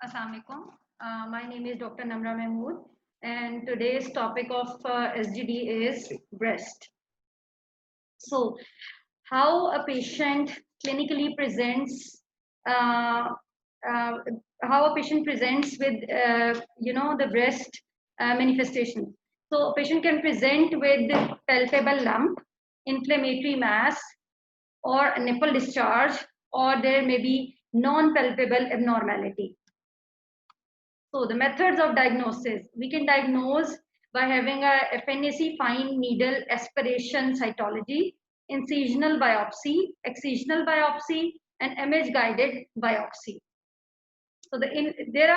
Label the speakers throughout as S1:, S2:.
S1: Assalamu alaikum. My name is Dr. Namra Mahmood, and today's topic of SGD is breast. So, how a patient clinically presents, uh, uh, how a patient presents with, the breast manifestation. So, a patient can present with palpable lump, inflammatory mass, or nipple discharge, or there may be non-palpable abnormality. So the methods of diagnosis, we can diagnose by having a FNAC fine needle aspiration cytology, incisional biopsy, excisional biopsy, and image guided biopsy. So there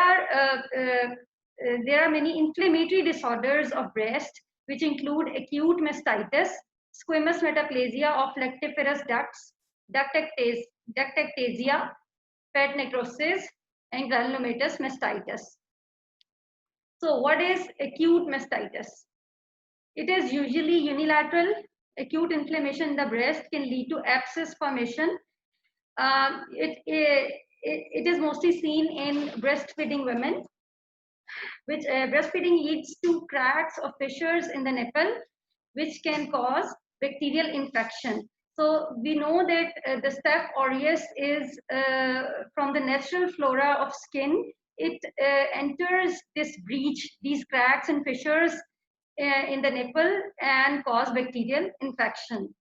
S1: are many inflammatory disorders of breast, which include acute mastitis, squamous metaplasia of lactiferous ducts, ductectasia, fat necrosis, and granulomatous mastitis. So what is acute mastitis? It is usually unilateral. Acute inflammation in the breast can lead to abscess formation. It is mostly seen in breastfeeding women, which breastfeeding leads to cracks or fissures in the nipple, which can cause bacterial infection. So we know that the Staph aureus is from the natural flora of skin. It enters this breach, these cracks and fissures in the nipple and cause bacterial infection.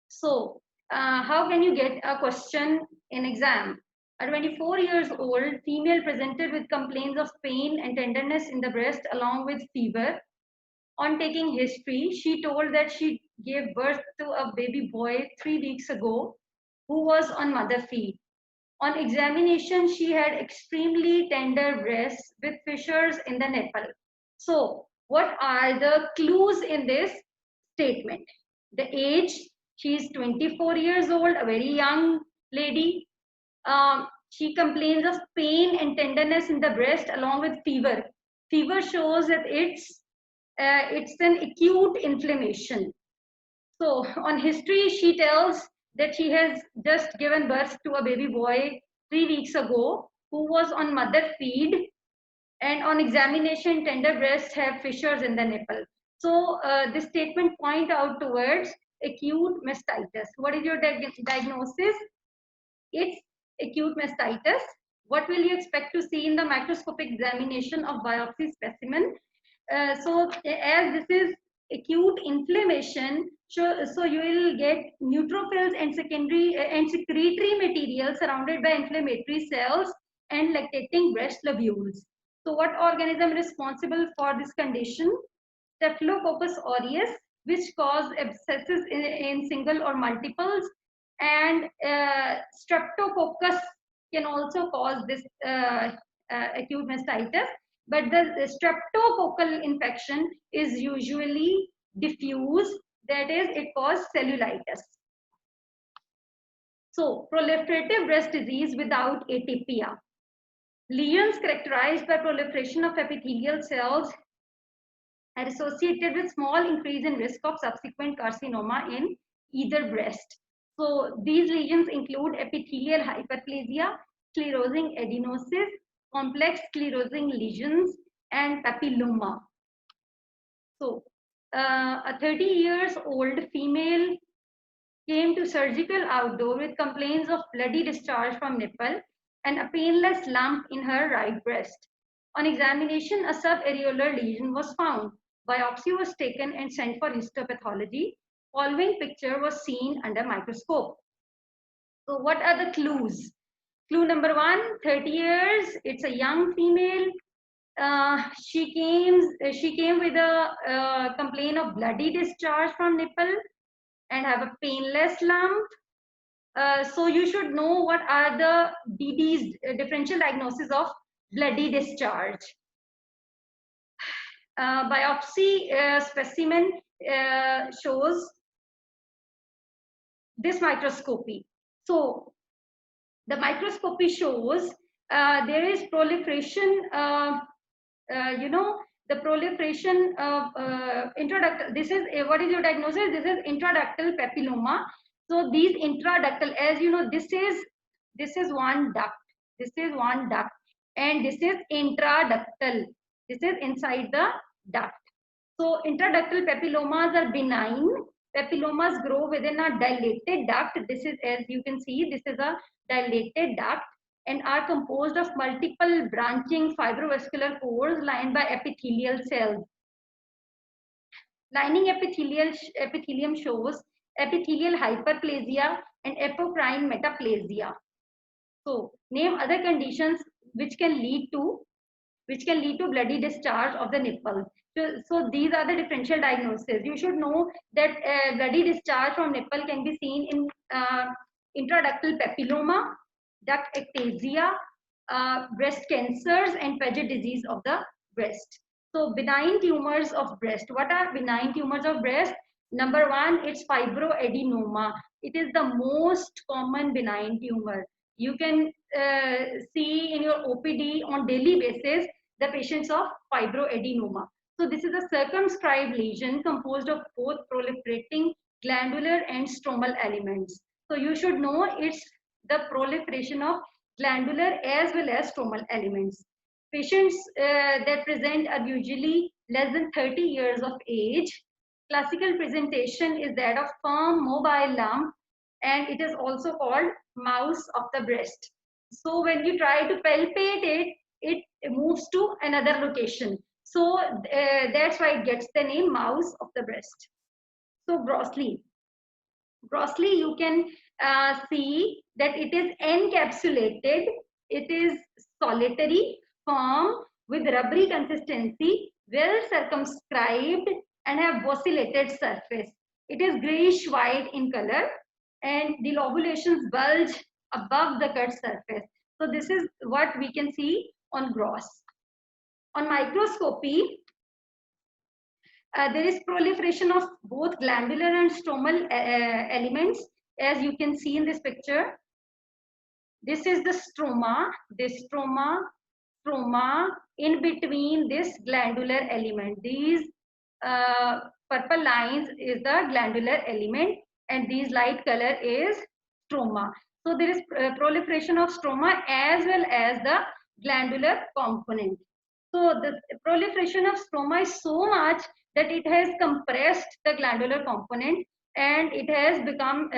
S1: So how can you get a question in exam? A 24 years old female presented with complaints of pain and tenderness in the breast along with fever. On taking history, she told that she gave birth to a baby boy 3 weeks ago who was on mother feed. On examination, she had extremely tender breasts with fissures in the nipple. So, what are the clues in this statement? The age, she is 24 years old, a very young lady. She complains of pain and tenderness in the breast along with fever. Fever shows that it's an acute inflammation. So on history, she tells that she has just given birth to a baby boy 3 weeks ago who was on mother feed, and on examination, tender breasts have fissures in the nipple. So this statement point out towards acute mastitis. What is your diagnosis? It's acute mastitis. What will you expect to see in the microscopic examination of biopsy specimen? So as this is acute inflammation, so you will get neutrophils and secondary and secretory material surrounded by inflammatory cells and lactating breast lobules. So what organism is responsible for this condition? Staphylococcus aureus, which cause abscesses in single or multiples, and streptococcus can also cause this acute mastitis, but the streptococcal infection is usually diffuse, that is, it causes cellulitis. So, proliferative breast disease without atypia. Lesions characterized by proliferation of epithelial cells are associated with small increase in risk of subsequent carcinoma in either breast. So these lesions include epithelial hyperplasia, sclerosing adenosis, complex sclerosing lesions, and papilloma. So a 30 years old female came to surgical outdoor with complaints of bloody discharge from nipple and a painless lump in her right breast. On examination, a subareolar lesion was found. Biopsy was taken and sent for histopathology. Following picture was seen under microscope. So what are the clues? Clue number 1, 30 years, it's a young female. She came with a complaint of bloody discharge from nipple and have a painless lump. So you should know what are the DDs, differential diagnosis of bloody discharge. Biopsy specimen shows this microscopy. So the microscopy shows there is proliferation, you know, the proliferation of intraductal. This is what is your diagnosis? This is intraductal papilloma. So these intraductal, as you know, this is one duct. This is one duct, and this is intraductal. This is inside the duct. So intraductal papillomas are benign. Papillomas grow within a dilated duct. This is, as you can see, this is a dilated duct and are composed of multiple branching fibrovascular pores lined by epithelial cells. Lining epithelium shows epithelial hyperplasia and apocrine metaplasia. So name other conditions which can lead to bloody discharge of the nipple. So these are the differential diagnoses. You should know that bloody discharge from nipple can be seen in intraductal papilloma, duct ectasia, breast cancers, and Paget disease of the breast. So benign tumors of breast. What are benign tumors of breast? Number one, it's fibroadenoma. It is the most common benign tumor. You can see in your OPD on daily basis the patients of fibroadenoma. So this is a circumscribed lesion composed of both proliferating glandular and stromal elements. So you should know it's the proliferation of glandular as well as stromal elements. Patients that present are usually less than 30 years of age. Classical presentation is that of firm mobile lump, and it is also called mouse of the breast. So when you try to palpate it, it moves to another location. So that's why it gets the name mouse of the breast. So grossly you can see that it is encapsulated, it is solitary, firm, with rubbery consistency, well circumscribed, and have oscillated surface. It is grayish white in color, and the lobulations bulge above the cut surface. So this is what we can see on gross. On microscopy, there is proliferation of both glandular and stromal elements, as you can see in this picture. This is the stroma, this stroma in between this glandular element. These purple lines is the glandular element, and these light color is stroma. So there is proliferation of stroma as well as the glandular component. So the proliferation of stroma is so much that it has compressed the glandular component, and it has become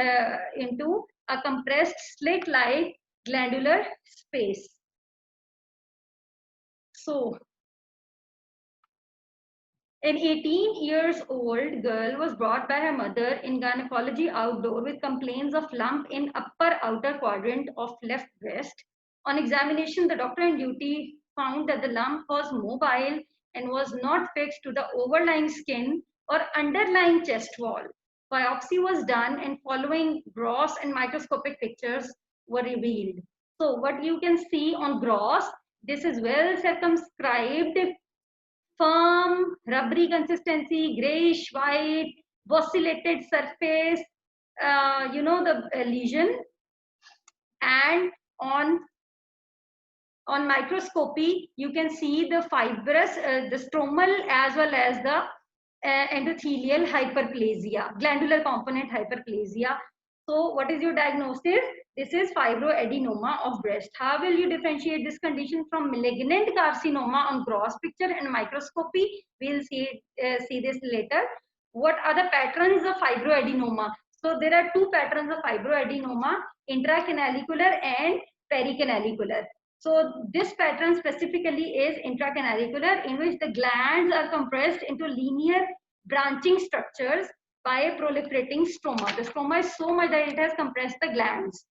S1: into a compressed slit-like glandular space. So an 18 years old girl was brought by her mother in gynecology outdoor with complaints of lump in upper outer quadrant of left breast. On examination, the doctor on duty found that the lump was mobile and was not fixed to the overlying skin or underlying chest wall. Biopsy was done, and following gross and microscopic pictures were revealed. So what you can see on gross, this is well circumscribed, firm, rubbery consistency, grayish white, oscillated surface, you know, the lesion. And on microscopy, you can see the fibrous, the stromal as well as the endothelial hyperplasia, glandular component hyperplasia. So what is your diagnosis? This is fibroadenoma of breast. How will you differentiate this condition from malignant carcinoma on gross picture and microscopy? We'll see this later. What are the patterns of fibroadenoma? So there are two patterns of fibroadenoma, intracanalicular and pericanalicular. So this pattern specifically is intracanalicular, in which the glands are compressed into linear branching structures by a proliferating stroma. The stroma is so much that it has compressed the glands.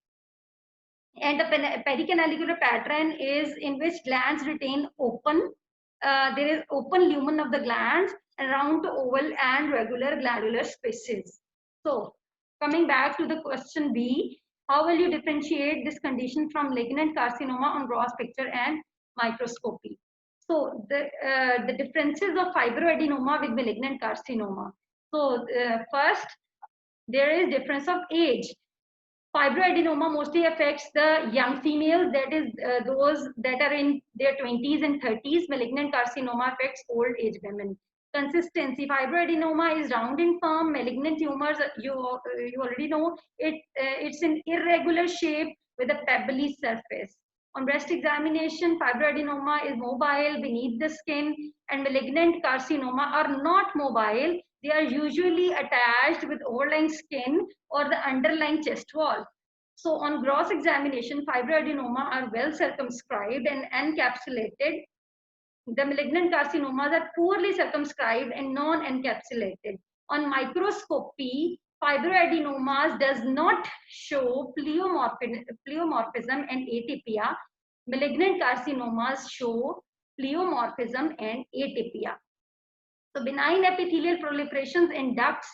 S1: And the pericanalicular pattern is in which glands retain open. There is open lumen of the glands and round to oval and regular glandular spaces. So coming back to the question B, how will you differentiate this condition from malignant carcinoma on gross picture and microscopy? So the differences of fibroadenoma with malignant carcinoma. So first, there is difference of age. Fibroadenoma mostly affects the young females, that is those that are in their 20s and 30s. Malignant carcinoma affects old age women. Consistency: fibroadenoma is round and firm. Malignant tumors, you already know it. It's an irregular shape with a pebbly surface. On breast examination, fibroadenoma is mobile beneath the skin, and malignant carcinoma are not mobile. They are usually attached with overlying skin or the underlying chest wall. So on gross examination, fibroadenoma are well circumscribed and encapsulated. The malignant carcinomas are poorly circumscribed and non-encapsulated. On microscopy, fibroadenomas does not show pleomorphism and atypia. Malignant carcinomas show pleomorphism and atypia. So benign epithelial proliferations in ducts.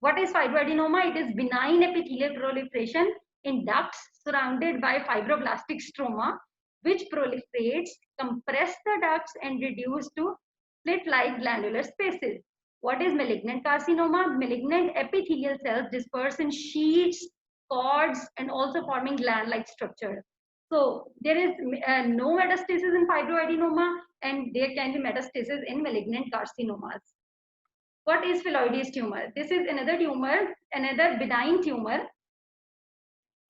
S1: What is fibroadenoma? It is benign epithelial proliferation in ducts surrounded by fibroblastic stroma, which proliferates, compress the ducts, and reduce to slit-like glandular spaces. What is malignant carcinoma? Malignant epithelial cells disperse in sheets, cords, and also forming gland-like structure. So there is no metastasis in fibroadenoma, and there can be metastasis in malignant carcinomas. What is phylloides tumor? This is another tumor, another benign tumor.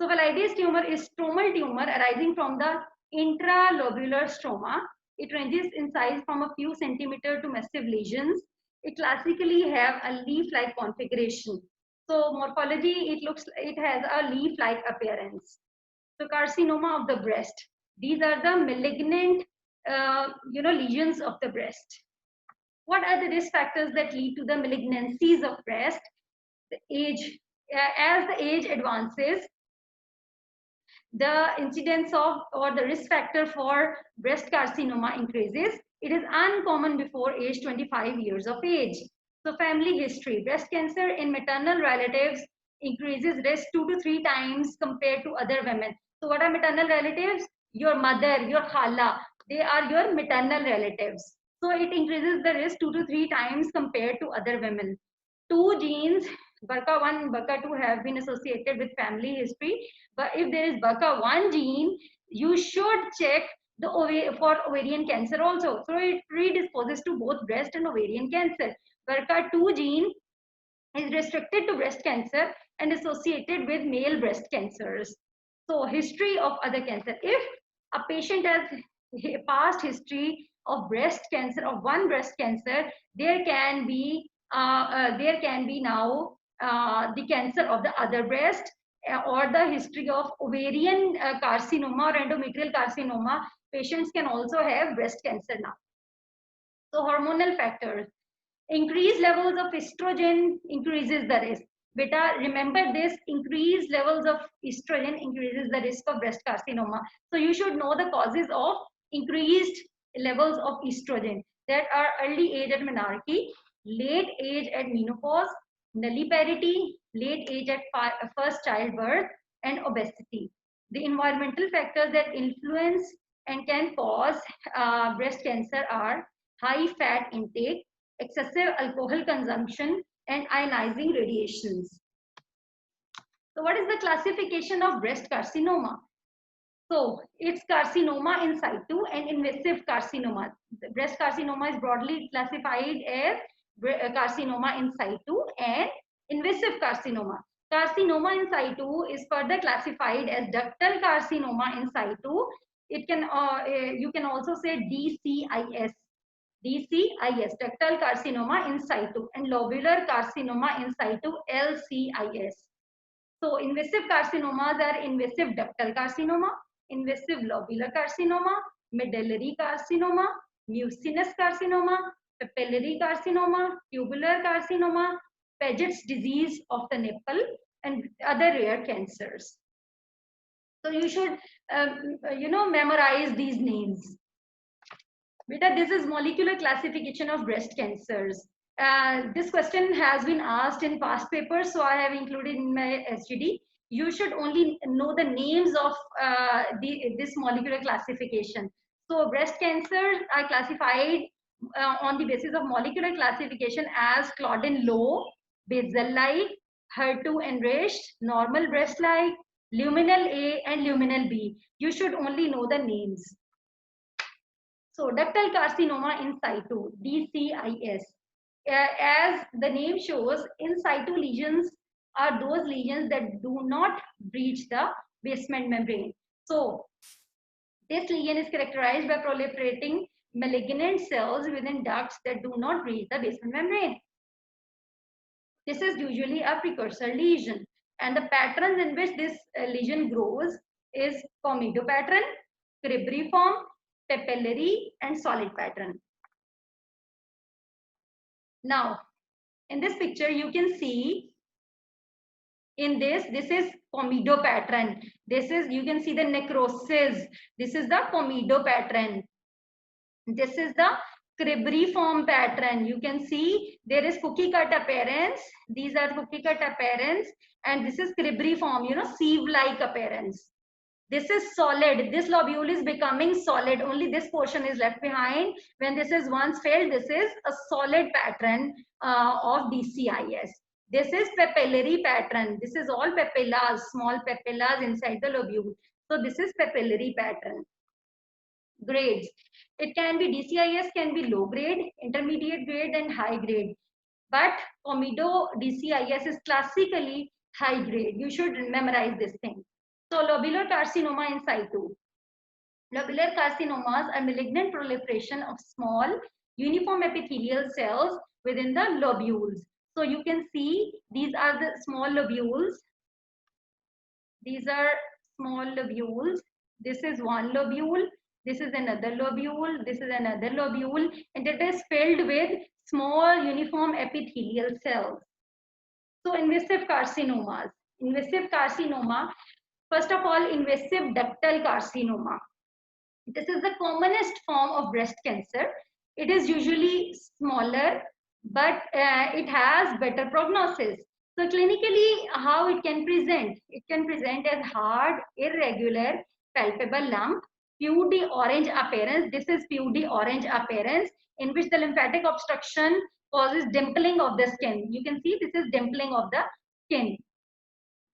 S1: So phylloides tumor is stromal tumor arising from the intralobular stroma. It ranges in size from a few centimeters to massive lesions. It classically have a leaf-like configuration. So morphology, it has a leaf-like appearance. So carcinoma of the breast. These are the malignant, lesions of the breast. What are the risk factors that lead to the malignancies of breast? The age, as the age advances, the incidence of or the risk factor for breast carcinoma increases. It is uncommon before age 25 years of age. So family history: breast cancer in maternal relatives increases risk 2 to 3 times compared to other women. So what are maternal relatives? Your mother, your khala, they are your maternal relatives. So it increases the risk 2 to 3 times compared to other women. Two genes, BRCA1 and BRCA2, have been associated with family history. But if there is BRCA1 gene, you should check for ovarian cancer also. So it predisposes to both breast and ovarian cancer. BRCA2 gene is restricted to breast cancer and associated with male breast cancers. So history of other cancer. If a patient has a past history of breast cancer, of one breast cancer, there can be now the cancer of the other breast, or the history of ovarian carcinoma or endometrial carcinoma. Patients can also have breast cancer now. So hormonal factors. Increased levels of estrogen increases the risk. Beta, remember this, increased levels of estrogen increases the risk of breast carcinoma. So you should know the causes of increased levels of estrogen, that are early age at menarche, late age at menopause, nulliparity, late age at first childbirth, and obesity. The environmental factors that influence and can cause breast cancer are high fat intake, excessive alcohol consumption, and ionizing radiations. So what is the classification of breast carcinoma? So it's carcinoma in situ and invasive carcinoma. The breast carcinoma is broadly classified as carcinoma in situ and invasive carcinoma. Carcinoma in situ is further classified as ductal carcinoma in situ. It can you can also say DCIS. DCIS, ductal carcinoma in situ, and lobular carcinoma in situ, LCIS. So invasive carcinomas are invasive ductal carcinoma, invasive lobular carcinoma, medullary carcinoma, mucinous carcinoma, papillary carcinoma, tubular carcinoma, Paget's disease of the nipple, and other rare cancers. So you should, memorize these names. Beta, this is molecular classification of breast cancers. This question has been asked in past papers, so I have included in my SGD. You should only know the names of this molecular classification. So breast cancers are classified on the basis of molecular classification as Claudin low, basal-like, HER2 enriched, normal breast-like, luminal A and luminal B. You should only know the names. So ductal carcinoma in situ, DCIS. As the name shows, in situ lesions are those lesions that do not breach the basement membrane. So this lesion is characterized by proliferating malignant cells within ducts that do not breach the basement membrane. This is usually a precursor lesion, and the patterns in which this lesion grows is comedo pattern, cribriform, papillary, and solid pattern. Now, in this picture, you can see in this is comedo pattern. This is, you can see the necrosis. This is the comedo pattern. This is the cribriform pattern. You can see there is cookie cut appearance. These are cookie cut appearance, and this is cribriform, you know, sieve-like appearance. This is solid. This lobule is becoming solid. Only this portion is left behind. When this is once filled, this is a solid pattern of DCIS. This is papillary pattern. This is all papillas, small papillas inside the lobule. So this is papillary pattern. Grades. It can be, DCIS can be low grade, intermediate grade, and high grade. But comedo DCIS is classically high grade. You should memorize this thing. So lobular carcinoma in situ. Lobular carcinomas are malignant proliferation of small uniform epithelial cells within the lobules. So you can see these are the small lobules. These are small lobules. This is one lobule. This is another lobule. This is another lobule. And it is filled with small uniform epithelial cells. So invasive carcinomas. Invasive carcinoma. First of all, invasive ductal carcinoma. This is the commonest form of breast cancer. It is usually smaller, but it has better prognosis. So clinically, how it can present? It can present as hard, irregular, palpable lump, pudgy orange appearance. This is pudgy orange appearance in which the lymphatic obstruction causes dimpling of the skin. You can see this is dimpling of the skin.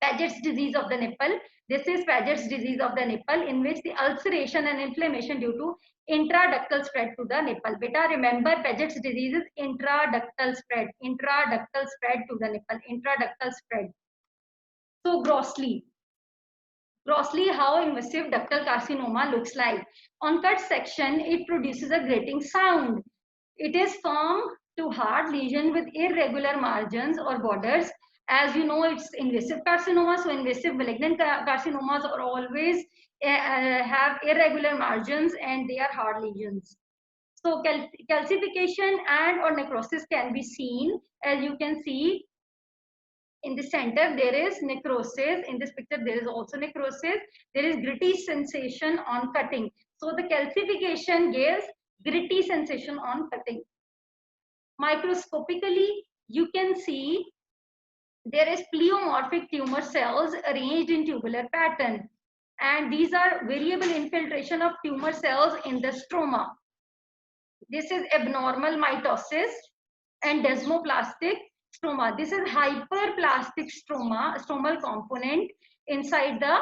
S1: Paget's disease of the nipple. This is Paget's disease of the nipple, in which the ulceration and inflammation due to intraductal spread to the nipple. Beta, remember Paget's disease is intraductal spread to the nipple, intraductal spread. So grossly how invasive ductal carcinoma looks like. On cut section, it produces a grating sound. It is firm to hard lesion with irregular margins or borders. As you know, it's invasive carcinoma, so invasive malignant carcinomas are always have irregular margins and they are hard lesions. So calcification and or necrosis can be seen. As you can see, in the center there is necrosis. In this picture there is also necrosis. There is gritty sensation on cutting. So the calcification gives gritty sensation on cutting. Microscopically, you can see there is pleomorphic tumor cells arranged in tubular pattern, and these are variable infiltration of tumor cells in the stroma. This is abnormal mitosis and desmoplastic stroma. This is hyperplastic stroma, stromal component inside the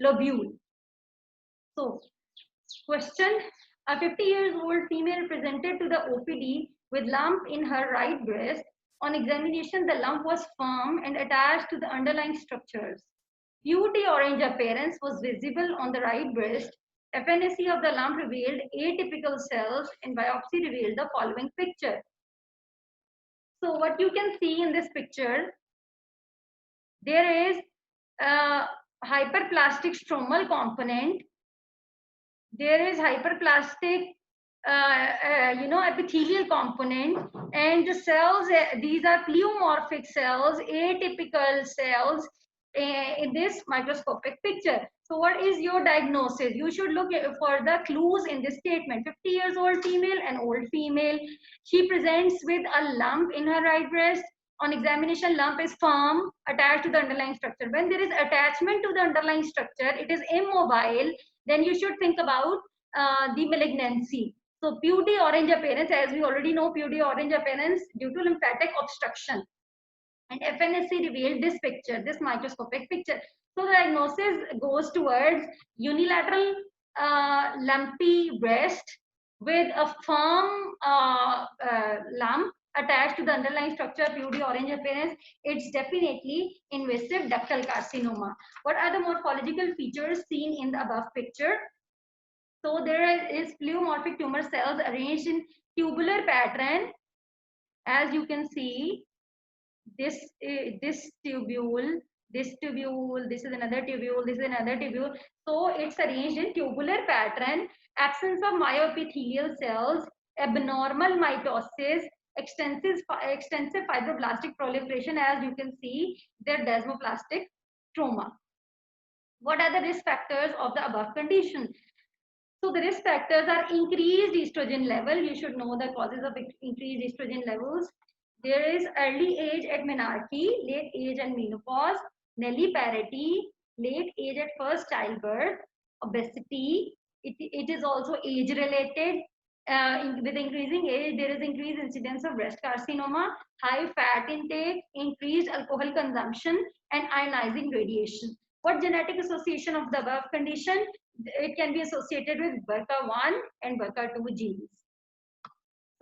S1: lobule. So, question: a 50-year-old female presented to the OPD with lump in her right breast. On examination, the lump was firm and attached to the underlying structures. Pudgy orange appearance was visible on the right breast. FNAC of the lump revealed atypical cells, and biopsy revealed the following picture. So what you can see in this picture, there is a hyperplastic stromal component. There is hyperplastic epithelial component, and the cells, these are pleomorphic cells, atypical cells in this microscopic picture. So what is your diagnosis? You should look for the clues in this statement. 50 years old female, an old female. She presents with a lump in her right breast. On examination, lump is firm, attached to the underlying structure. When there is attachment to the underlying structure, it is immobile, then you should think about the malignancy. So pudgy orange appearance, as we already know, pudgy orange appearance due to lymphatic obstruction. And FNSC revealed this picture, this microscopic picture. So the diagnosis goes towards unilateral lumpy breast with a firm lump attached to the underlying structure, purity orange appearance. It's definitely invasive ductal carcinoma. What are the morphological features seen in the above picture? So there is pleomorphic tumor cells arranged in tubular pattern. As you can see, this tubule, this tubule, this is another tubule, this is another tubule. So it's arranged in tubular pattern, absence of myoepithelial cells, abnormal mitosis, extensive fibroblastic proliferation. As you can see, their desmoplastic stroma. What are the risk factors of the above condition? So the risk factors are increased estrogen level. You should know the causes of increased estrogen levels. There is early age at menarche, late age and menopause, nulliparity, late age at first childbirth, obesity. It is also age related. With increasing age, there is increased incidence of breast carcinoma, high fat intake, increased alcohol consumption, and ionizing radiation. What genetic association of the above condition? It can be associated with BRCA1 and BRCA2 genes.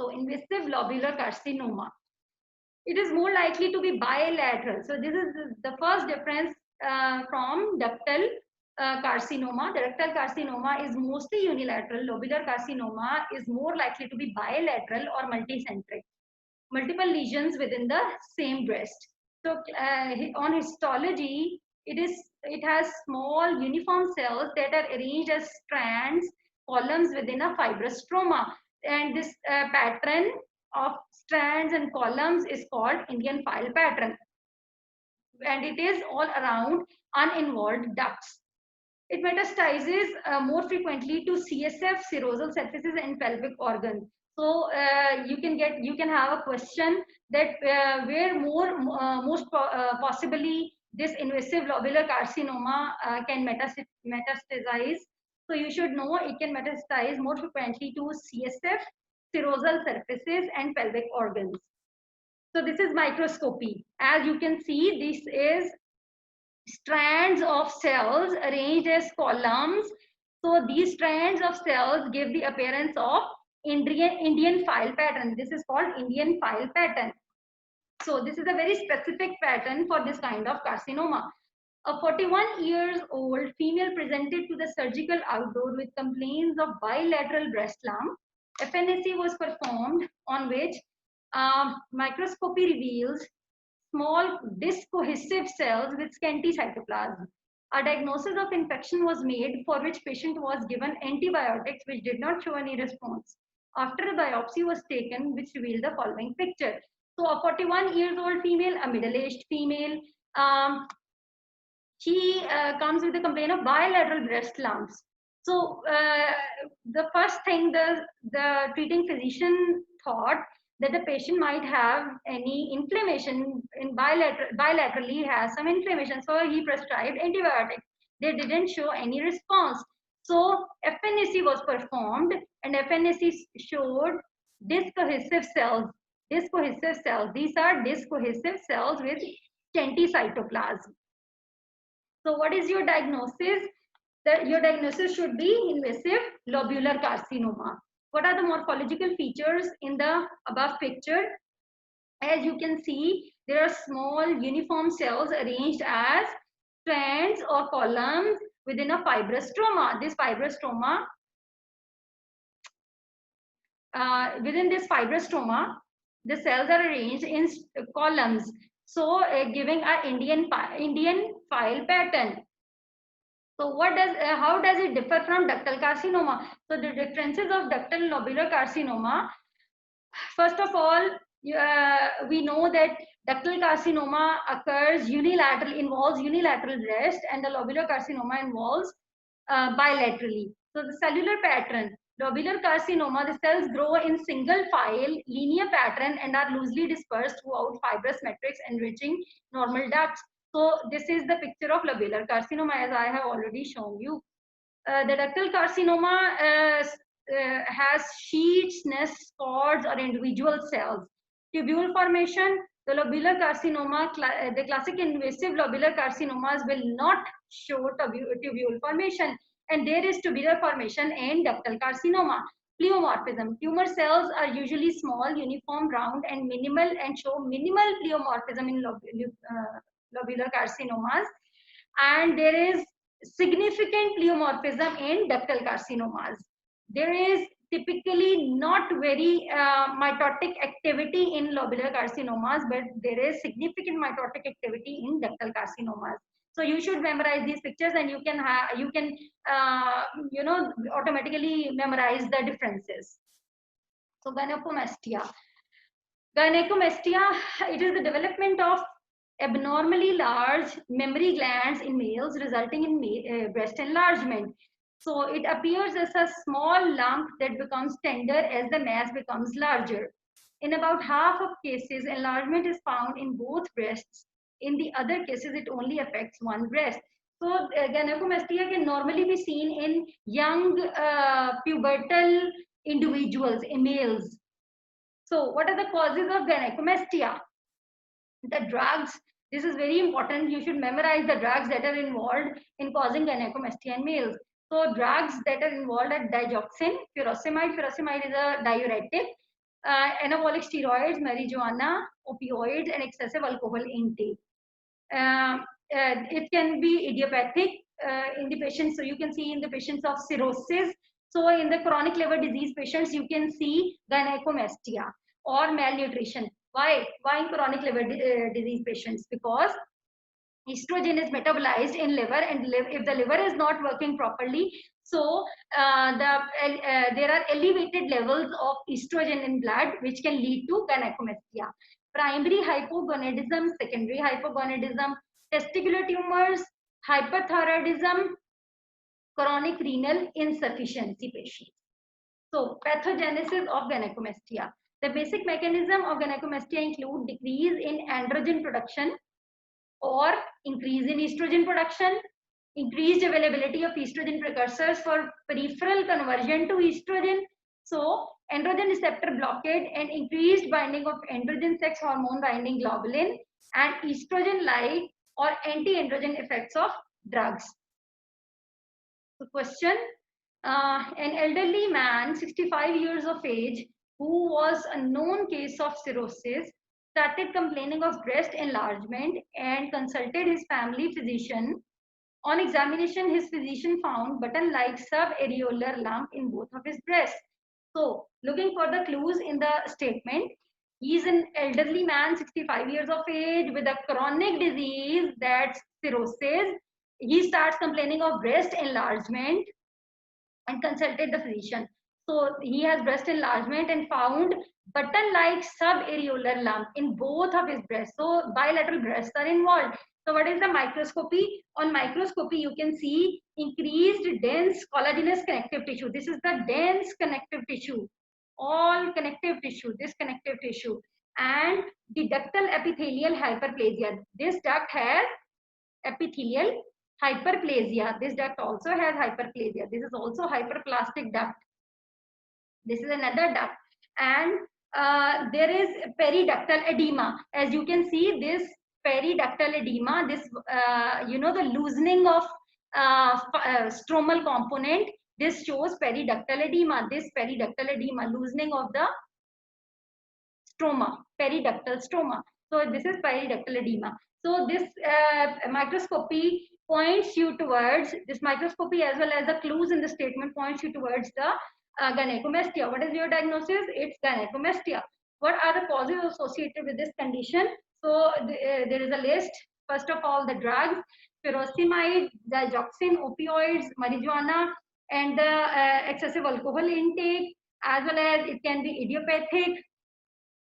S1: So invasive lobular carcinoma. It is more likely to be bilateral. So this is the first difference from ductal carcinoma. The ductal carcinoma is mostly unilateral. Lobular carcinoma is more likely to be bilateral or multicentric. Multiple lesions within the same breast. So on histology, it has small uniform cells that are arranged as strands, columns within a fibrous stroma. And this pattern of strands and columns is called Indian file pattern. And it is all around uninvolved ducts. It metastasizes more frequently to CSF, serosal surfaces, and pelvic organs. So you can have a question that where possibly this invasive lobular carcinoma can metastasize. So you should know it can metastasize more frequently to CSF, serosal surfaces, and pelvic organs. So this is microscopy. As you can see, this is strands of cells arranged as columns. So these strands of cells give the appearance of Indian file pattern. This is called Indian file pattern. So this is a very specific pattern for this kind of carcinoma. A 41 years old female presented to the surgical outdoor with complaints of bilateral breast lump. FNAC was performed, on which microscopy reveals small disc cohesive cells with scanty cytoplasm. A diagnosis of infection was made, for which patient was given antibiotics which did not show any response. After a biopsy was taken, which revealed the following picture. So a 41 years old female, a middle-aged female, she comes with a complaint of bilateral breast lumps. So the first thing the treating physician thought that the patient might have any inflammation in bilaterally has some inflammation. So he prescribed antibiotics. They didn't show any response. So FNAC was performed and FNAC showed disc cohesive cells. Disc cohesive cells. These are disc cohesive cells with scanty cytoplasm. So what is your diagnosis? Your diagnosis should be invasive lobular carcinoma. What are the morphological features in the above picture? As you can see, there are small uniform cells arranged as strands or columns within a fibrous stroma. This fibrous stroma, within this fibrous stroma, the cells are arranged in columns. So giving an Indian file pattern. So how does it differ from ductal carcinoma? So the differences of ductal and lobular carcinoma. First of all, we know that ductal carcinoma involves unilateral breast, and the lobular carcinoma involves bilaterally. So the cellular pattern, lobular carcinoma, the cells grow in single file, linear pattern and are loosely dispersed throughout fibrous matrix enriching normal ducts. So this is the picture of lobular carcinoma as I have already shown you. The ductal carcinoma has sheets, nests, cords or individual cells. Tubule formation, the lobular carcinoma, the classic invasive lobular carcinomas will not show tubule formation, and there is tubular formation and ductal carcinoma. Pleomorphism. Tumor cells are usually small, uniform, round, and minimal, and show minimal pleomorphism in lobular carcinomas. And there is significant pleomorphism in ductal carcinomas. There is typically not very mitotic activity in lobular carcinomas, but there is significant mitotic activity in ductal carcinomas. So you should memorize these pictures, and you can automatically memorize the differences. So gynecomastia. Gynecomastia, it is the development of abnormally large mammary glands in males, resulting in breast enlargement. So it appears as a small lump that becomes tender as the mass becomes larger. In about half of cases, enlargement is found in both breasts. In the other cases, it only affects one breast. So gynecomastia can normally be seen in young pubertal individuals, in males. So what are the causes of gynecomastia? The drugs, this is very important. You should memorize the drugs that are involved in causing gynecomastia in males. So drugs that are involved are digoxin, furosemide. Furosemide is a diuretic, anabolic steroids, marijuana, opioids, and excessive alcohol intake. It can be idiopathic in the patients. So you can see in the patients of cirrhosis. So in the chronic liver disease patients, you can see gynecomastia or malnutrition. Why? Why in chronic liver disease patients? Because estrogen is metabolized in liver, and if the liver is not working properly, so there are elevated levels of estrogen in blood, which can lead to gynecomastia. Primary hypogonadism, secondary hypogonadism, testicular tumors, hyperthyroidism, chronic renal insufficiency patients. So pathogenesis of gynecomastia. The basic mechanism of gynecomastia include decrease in androgen production or increase in estrogen production, increased availability of estrogen precursors for peripheral conversion to estrogen. So androgen receptor blockade and increased binding of androgen sex hormone binding globulin and estrogen-like or anti-androgen effects of drugs. So question, an elderly man, 65 years of age, who was a known case of cirrhosis, started complaining of breast enlargement and consulted his family physician. On examination, his physician found button-like subareolar lump in both of his breasts. So, looking for the clues in the statement, he is an elderly man, 65 years of age, with a chronic disease, that's cirrhosis. He starts complaining of breast enlargement and consulted the physician. So he has breast enlargement and found button-like subareolar lump in both of his breasts. So bilateral breasts are involved. So what is the microscopy? On microscopy, you can see increased dense collagenous connective tissue. This is the dense connective tissue, all connective tissue, this connective tissue, and the ductal epithelial hyperplasia. This duct has epithelial hyperplasia. This duct also has hyperplasia. This is also hyperplastic duct. This is another duct. And there is periductal edema. As you can see, this periductal edema, this, the loosening of stromal component, this shows periductal edema. This periductal edema, loosening of the stroma, periductal stroma. So this is periductal edema. So this microscopy points you towards, this microscopy as well as the clues in the statement points you towards the gynecomastia. What is your diagnosis? It's gynecomastia. What are the causes associated with this condition? So there is a list. First of all, the drugs, furosemide, digoxin, opioids, marijuana, and the excessive alcohol intake, as well as it can be idiopathic.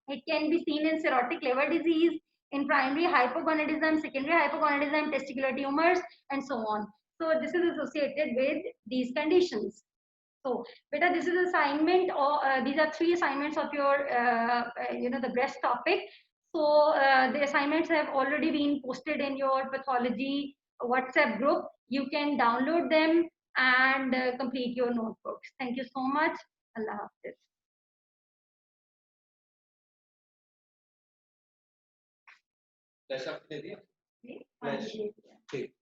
S1: It can be seen in cirrhotic liver disease, in primary hypogonadism, secondary hypogonadism, testicular tumors, and so on. So this is associated with these conditions. So, beta, this is assignment, or these are 3 assignments of your, the breast topic. So the assignments have already been posted in your pathology WhatsApp group. You can download them and complete your notebooks. Thank you so much. Allah Hafiz.
S2: Flash आपने दे दिया?
S1: हाँ,
S2: flash ठीक